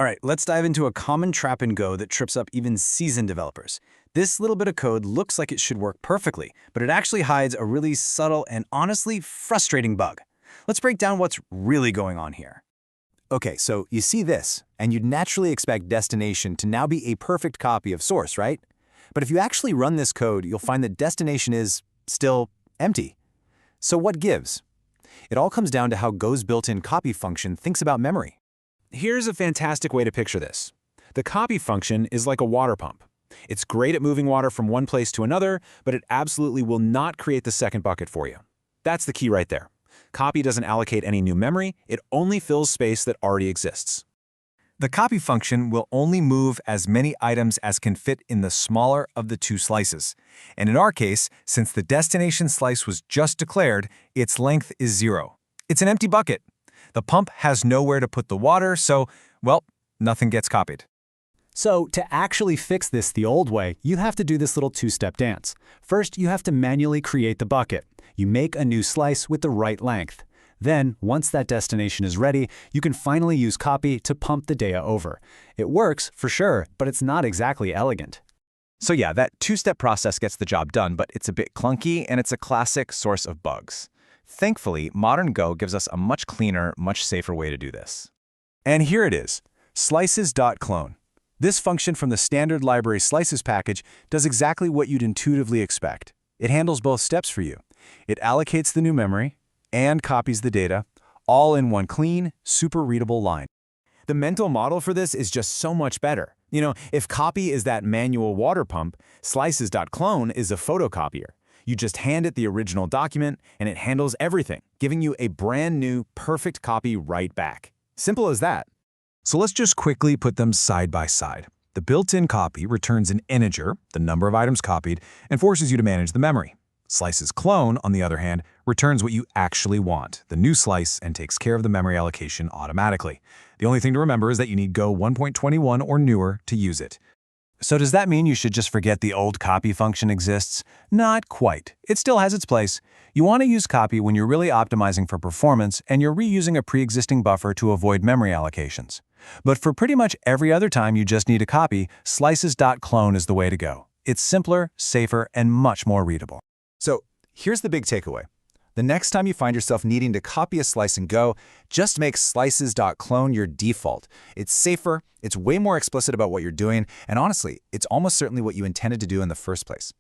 All right, let's dive into a common trap in Go that trips up even seasoned developers. This little bit of code looks like it should work perfectly, but it actually hides a really subtle and honestly frustrating bug. Let's break down what's really going on here. Okay, so you see this, and you'd naturally expect destination to now be a perfect copy of source, right? But if you actually run this code, you'll find that destination is still empty. So what gives? It all comes down to how Go's built-in copy function thinks about memory. Here's a fantastic way to picture this. The copy function is like a water pump. It's great at moving water from one place to another, but it absolutely will not create the second bucket for you. That's the key right there. Copy doesn't allocate any new memory, it only fills space that already exists. The copy function will only move as many items as can fit in the smaller of the two slices. And in our case, since the destination slice was just declared, its length is 0. It's an empty bucket. The pump has nowhere to put the water, so, well, nothing gets copied. So to actually fix this the old way, you have to do this little two-step dance. First, you have to manually create the bucket. You make a new slice with the right length. Then, once that destination is ready, you can finally use copy to pump the data over. It works, for sure, but it's not exactly elegant. So yeah, that two-step process gets the job done, but it's a bit clunky and it's a classic source of bugs. Thankfully, modern Go gives us a much cleaner, much safer way to do this. And here it is, slices.clone. This function from the standard library slices package does exactly what you'd intuitively expect. It handles both steps for you. It allocates the new memory and copies the data, all in one clean, super readable line. The mental model for this is just so much better. You know, if copy is that manual water pump, slices.clone is a photocopier. You just hand it the original document, and it handles everything, giving you a brand new, perfect copy right back. Simple as that. So let's just quickly put them side by side. The built-in copy returns an integer, the number of items copied, and forces you to manage the memory. Slice's clone, on the other hand, returns what you actually want, the new slice, and takes care of the memory allocation automatically. The only thing to remember is that you need Go 1.21 or newer to use it. So does that mean you should just forget the old copy function exists? Not quite. It still has its place. You want to use copy when you're really optimizing for performance and you're reusing a pre-existing buffer to avoid memory allocations. But for pretty much every other time you just need a copy, slices.clone is the way to go. It's simpler, safer, and much more readable. So here's the big takeaway. The next time you find yourself needing to copy a slice in Go, just make slices.clone your default. It's safer, it's way more explicit about what you're doing, and honestly, it's almost certainly what you intended to do in the first place.